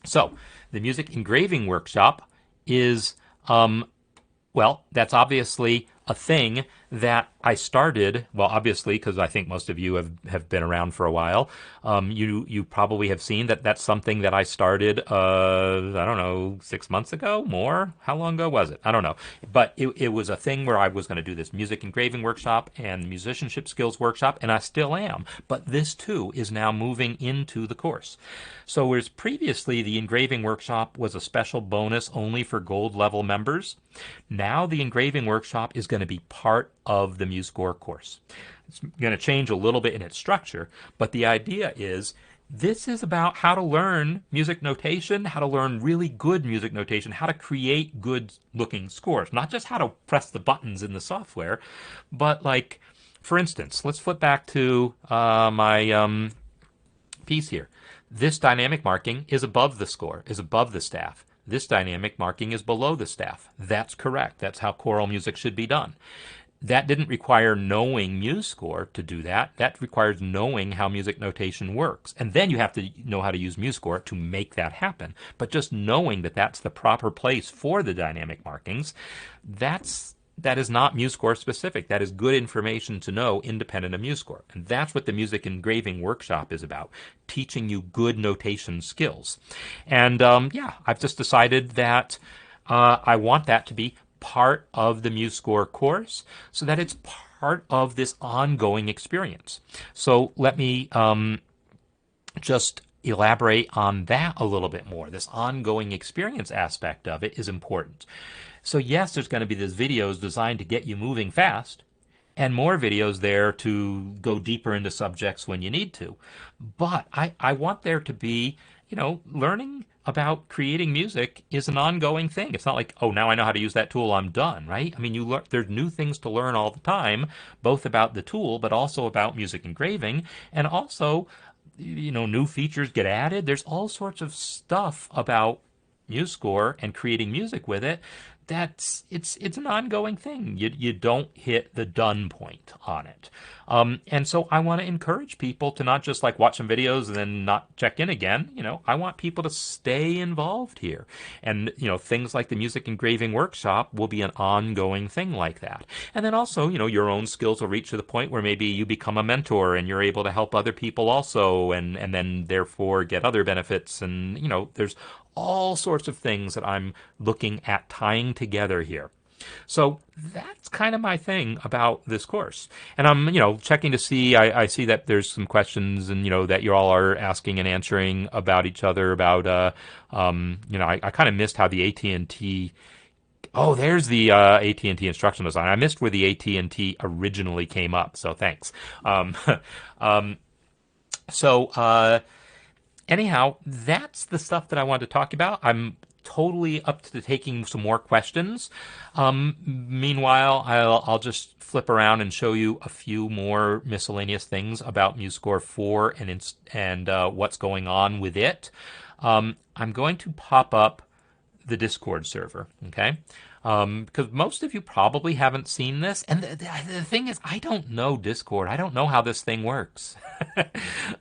So the music engraving workshop is, that's obviously a thing that I started, well, obviously, because I think most of you have been around for a while. You probably have seen that that's something that I started, I don't know, 6 months ago, more? How long ago was it? I don't know. But it was a thing where I was going to do this music engraving workshop and musicianship skills workshop, and I still am. But this, too, is now moving into the course. So whereas previously the engraving workshop was a special bonus only for gold level members, now the engraving workshop is going to be part of the MuseScore course. It's going to change a little bit in its structure, but the idea is this is about how to learn music notation, how to learn really good music notation, how to create good looking scores, not just how to press the buttons in the software, but like, for instance, let's flip back to my piece here. This dynamic marking is above the score, is above the staff. This dynamic marking is below the staff. That's correct. That's how choral music should be done. That didn't require knowing MuseScore to do that. That requires knowing how music notation works. And then you have to know how to use MuseScore to make that happen. But just knowing that that's the proper place for the dynamic markings, that is not MuseScore specific. That is good information to know independent of MuseScore. And that's what the music engraving workshop is about, teaching you good notation skills. And I've just decided that I want that to be part of the MuseScore course so that it's part of this ongoing experience. So let me just elaborate on that a little bit more. This ongoing experience aspect of it is important. So yes, there's going to be these videos designed to get you moving fast, and more videos there to go deeper into subjects when you need to. But I want there to be, learning about creating music is an ongoing thing. It's not like, oh, now I know how to use that tool, I'm done, right? I mean, there's new things to learn all the time, both about the tool, but also about music engraving, and also, new features get added. There's all sorts of stuff about MuseScore and creating music with it. It's an ongoing thing. You don't hit the done point on it. And so I want to encourage people to not just like watch some videos and then not check in again. I want people to stay involved here. And, things like the music engraving workshop will be an ongoing thing like that. And then also, your own skills will reach to the point where maybe you become a mentor and you're able to help other people also, and then therefore get other benefits. And, there's all sorts of things that I'm looking at tying together here. So that's kind of my thing about this course. And I'm, checking to see, I see that there's some questions and, that you all are asking and answering about each other about, I kind of missed how the AT&T, oh, there's the AT&T instructional design. I missed where the AT&T originally came up. So thanks. Anyhow, that's the stuff that I wanted to talk about. I'm totally up to taking some more questions. Meanwhile, I'll just flip around and show you a few more miscellaneous things about MuseScore 4 and what's going on with it. I'm going to pop up the Discord server, okay? Because most of you probably haven't seen this. And the thing is, I don't know Discord. I don't know how this thing works.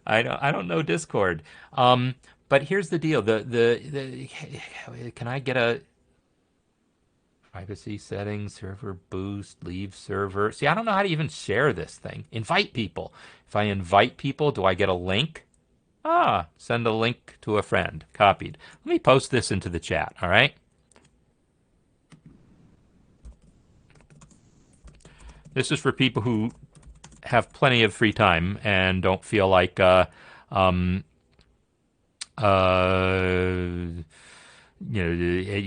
I don't know Discord. But here's the deal. Can I get a privacy settings, server boost, leave server? See, I don't know how to even share this thing. Invite people. If I invite people, do I get a link? Send a link to a friend. Copied. Let me post this into the chat, all right? This is for people who have plenty of free time and don't feel like you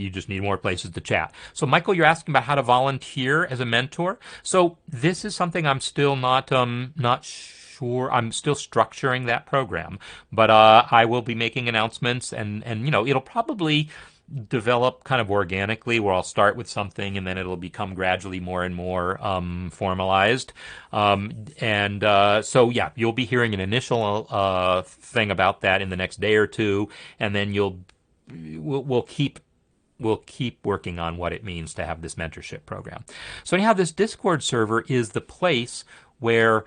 just need more places to chat. So, Michael, you're asking about how to volunteer as a mentor. So, this is something I'm still not sure. I'm still structuring that program, but I will be making announcements, and it'll probably develop kind of organically, where I'll start with something and then it'll become gradually more and more formalized. So yeah, you'll be hearing an initial thing about that in the next day or two, and then we'll keep working on what it means to have this mentorship program. So anyhow, this Discord server is the place where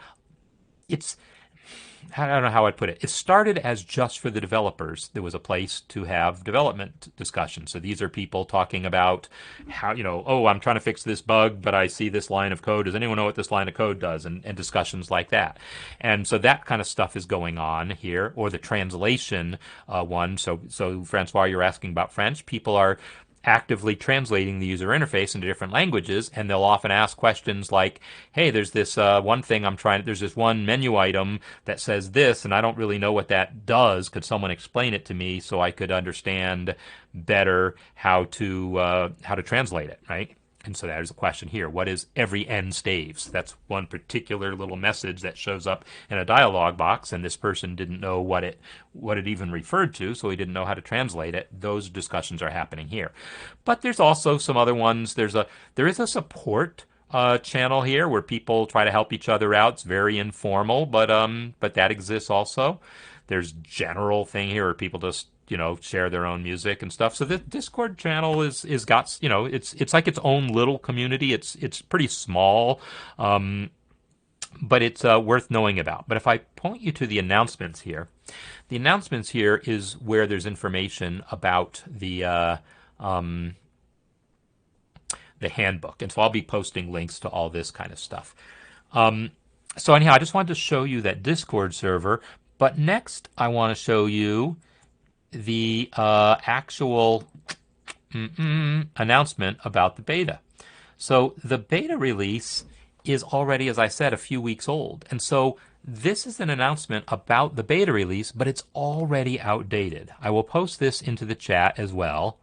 I don't know how I'd put it. It started as just for the developers. There was a place to have development discussions. So these are people talking about how, I'm trying to fix this bug, but I see this line of code. Does anyone know what this line of code does? And discussions like that. And so that kind of stuff is going on here, or the translation one. So Francois, you're asking about French. People are actively translating the user interface into different languages, and they'll often ask questions like, hey, there's this one thing there's this one menu item that says this, and I don't really know what that does. Could someone explain it to me so I could understand better how to translate it, right? And so there's a question here. What is every n staves? That's one particular little message that shows up in a dialog box, and this person didn't know what it even referred to, so he didn't know how to translate it. Those discussions are happening here. But there's also some other ones. There is a support channel here where people try to help each other out. It's very informal, but that exists also. There's general thing here where people just share their own music and stuff. So the Discord channel is got it's like its own little community. It's pretty small, but it's worth knowing about. But if I point you to the announcements here is where there's information about the handbook, and so I'll be posting links to all this kind of stuff. So anyhow, I just wanted to show you that Discord server. But next, I want to show you the actual announcement about the beta. So the beta release is already, as I said, a few weeks old. And so this is an announcement about the beta release, but it's already outdated. I will post this into the chat as well.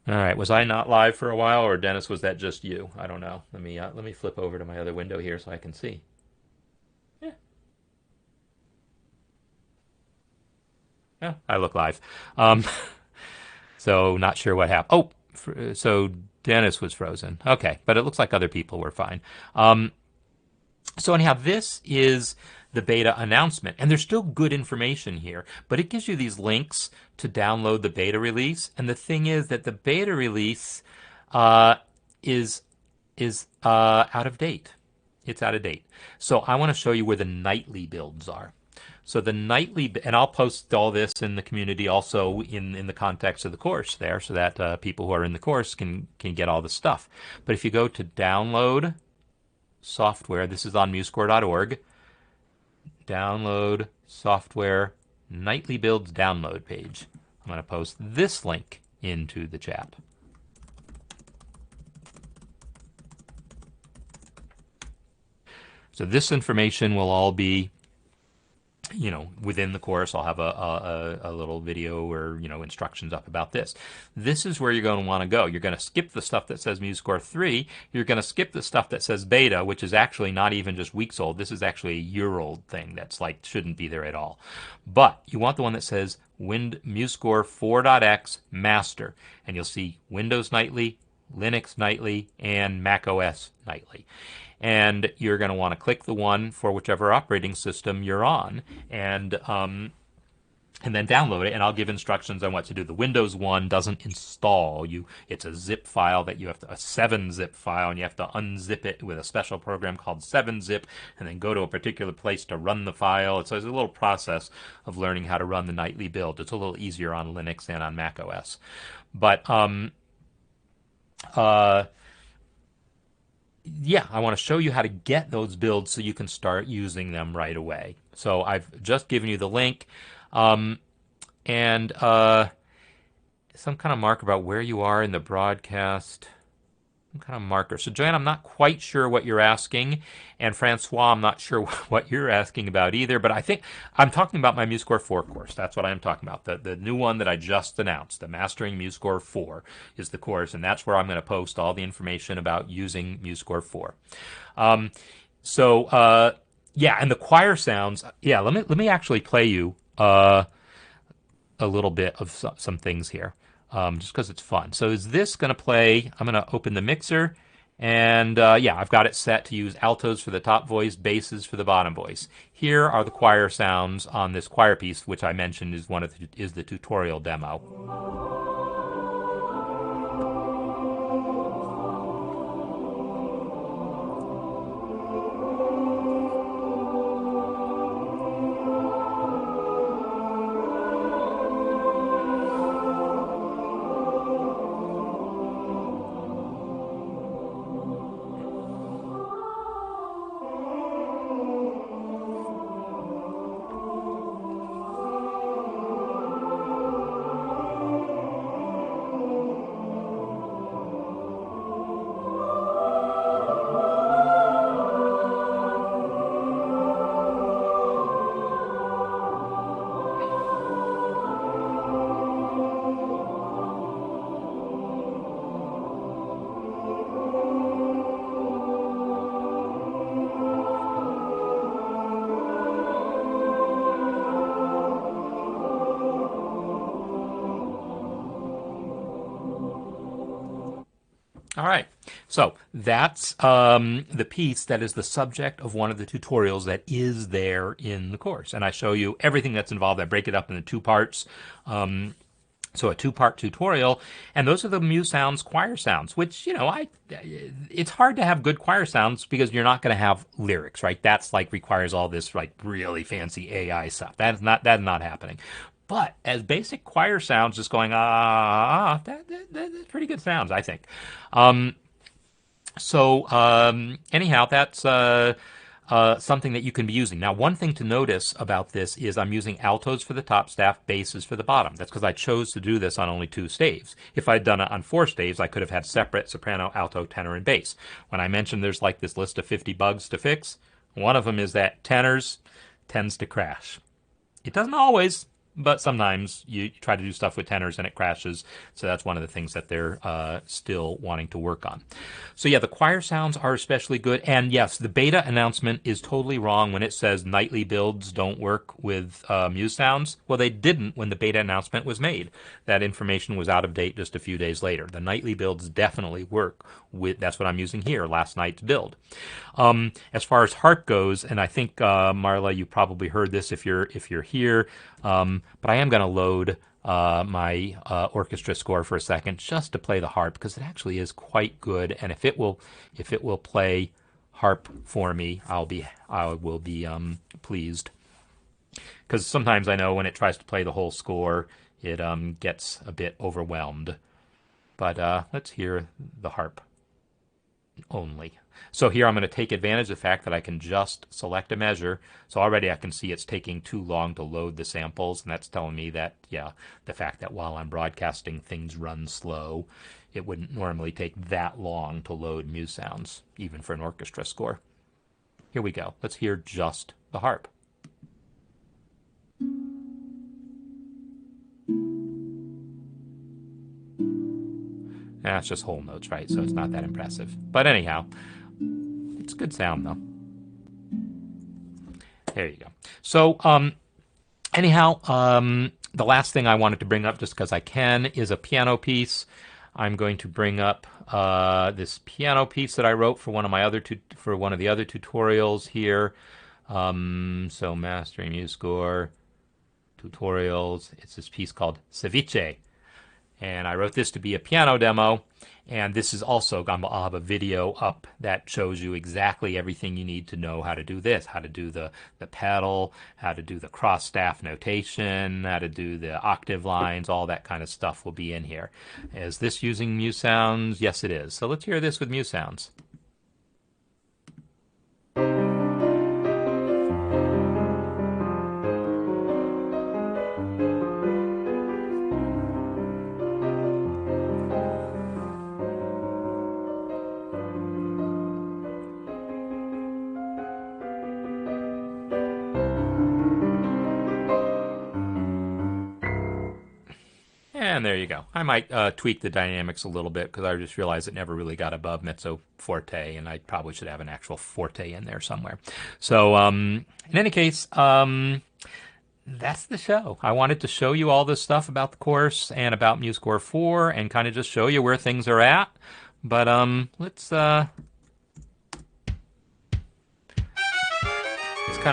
All right, was I not live for a while, or Dennis, was that just you? I don't know. Let me flip over to my other window here so I can see. Yeah, I look live. So not sure what happened. Oh, so Dennis was frozen. Okay, but it looks like other people were fine. So anyhow, this is the beta announcement, and there's still good information here, but it gives you these links to download the beta release. And the thing is that the beta release is out of date. It's out of date. So I want to show you where the nightly builds are. So the nightly, and I'll post all this in the community also in the context of the course there, so that people who are in the course can get all the stuff. But if you go to download software, this is on musescore.org, download software, nightly builds download page. I'm going to post this link into the chat. So this information will all be within the course. I'll have a little video or, instructions up about this. This is where you're going to want to go. You're going to skip the stuff that says MuseScore 3. You're going to skip the stuff that says beta, which is actually not even just weeks old. This is actually a year-old thing that's shouldn't be there at all. But you want the one that says MuseScore 4.x Master, and you'll see Windows Nightly, Linux Nightly, and Mac OS Nightly. and you're going to want to click the one for whichever operating system you're on, and then download it, and I'll give instructions on what to do. The Windows one doesn't install. It's a zip file that you have to, a 7-zip file, and you have to unzip it with a special program called 7-zip, and then go to a particular place to run the file. So it's a little process of learning how to run the nightly build. It's a little easier on Linux and on Mac OS. But yeah, I want to show you how to get those builds so you can start using them right away. So I've just given you the link. And some kind of marker about where you are in the broadcast. Some kind of marker. So, Joanne, I'm not quite sure what you're asking. And Francois, I'm not sure what you're asking about either. But I think I'm talking about my MuseScore 4 course. That's what I'm talking about. The new one that I just announced, the Mastering MuseScore 4 is the course. And that's where I'm going to post all the information about using MuseScore 4. Yeah, and the choir sounds. Yeah, let me actually play you a little bit of some things here, just because it's fun. So is this going to play? I'm going to open the mixer, and yeah, I've got it set to use altos for the top voice, basses for the bottom voice. Here are the choir sounds on this choir piece, which I mentioned is the tutorial demo. All right, so that's the piece that is the subject of one of the tutorials that is there in the course. And I show you everything that's involved. I break it up into 2 parts. So a 2-part tutorial, and those are the MuseSounds choir sounds, which, it's hard to have good choir sounds because you're not going to have lyrics, right? That's requires all this really fancy AI stuff. That's not happening. But as basic choir sounds, just going that's pretty good sounds, I think. Anyhow, that's something that you can be using. Now, one thing to notice about this is I'm using altos for the top staff, basses for the bottom. That's because I chose to do this on only 2 staves. If I'd done it on 4 staves, I could have had separate soprano, alto, tenor, and bass. When I mentioned there's this list of 50 bugs to fix, one of them is that tenors tends to crash. It doesn't always, but sometimes you try to do stuff with tenors and it crashes. So that's one of the things that they're still wanting to work on. So yeah, the choir sounds are especially good. And yes, the beta announcement is totally wrong when it says nightly builds don't work with MuseSounds. Well, they didn't when the beta announcement was made. That information was out of date just a few days later. The nightly builds definitely work with, that's what I'm using here, last night's build. As far as harp goes, and I think Marla, you probably heard this if you're here, but I am going to load my orchestra score for a second just to play the harp because it actually is quite good. And if it will play harp for me, I will be pleased. Because sometimes I know when it tries to play the whole score, it gets a bit overwhelmed. But let's hear the harp only. So here I'm going to take advantage of the fact that I can just select a measure. So already I can see it's taking too long to load the samples, and that's telling me that, yeah, the fact that while I'm broadcasting things run slow, it wouldn't normally take that long to load MuseSounds, even for an orchestra score. Here we go. Let's hear just the harp. It's just whole notes, right? So it's not that impressive. But anyhow, it's good sound, though. There you go. So anyhow, the last thing I wanted to bring up, just because I can, is a piano piece. I'm going to bring up this piano piece that I wrote for one of my other for one of the other tutorials here. So Mastering MuseScore tutorials. It's this piece called Ceviche. And I wrote this to be a piano demo. And this is also, I'll have a video up that shows you exactly everything you need to know how to do this, how to do the pedal, how to do the cross staff notation, how to do the octave lines, all that kind of stuff will be in here. Is this using MuseSounds? Yes, it is. So let's hear this with MuseSounds. And there you go. I might tweak the dynamics a little bit because I just realized it never really got above mezzo forte, and I probably should have an actual forte in there somewhere. So in any case, that's the show. I wanted to show you all this stuff about the course and about MuseScore 4 and kind of just show you where things are at. But let's kind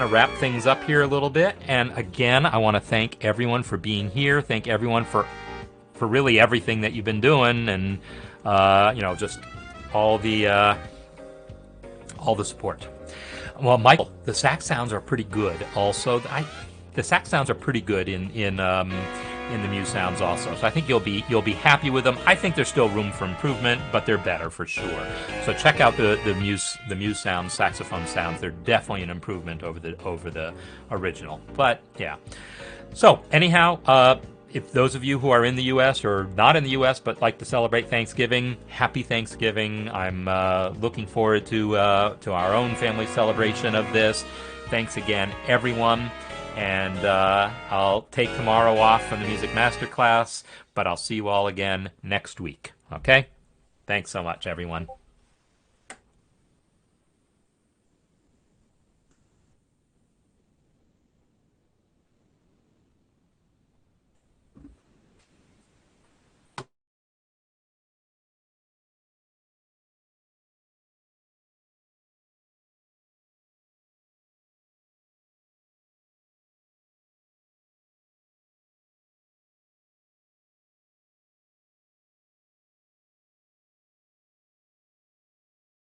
of wrap things up here a little bit. And again, I want to thank everyone for being here. Thank everyone for really everything that you've been doing, and just all the support. Well, Michael, the sax sounds are pretty good. Also, the sax sounds are pretty good in the MuseSounds also. So I think you'll be happy with them. I think there's still room for improvement, but they're better for sure. So check out the MuseSounds saxophone sounds. They're definitely an improvement over the original. But yeah. So anyhow, if those of you who are in the U.S. or not in the U.S. but like to celebrate Thanksgiving, happy Thanksgiving. I'm looking forward to our own family celebration of this. Thanks again, everyone. And I'll take tomorrow off from the Music Masterclass, but I'll see you all again next week. Okay? Thanks so much, everyone.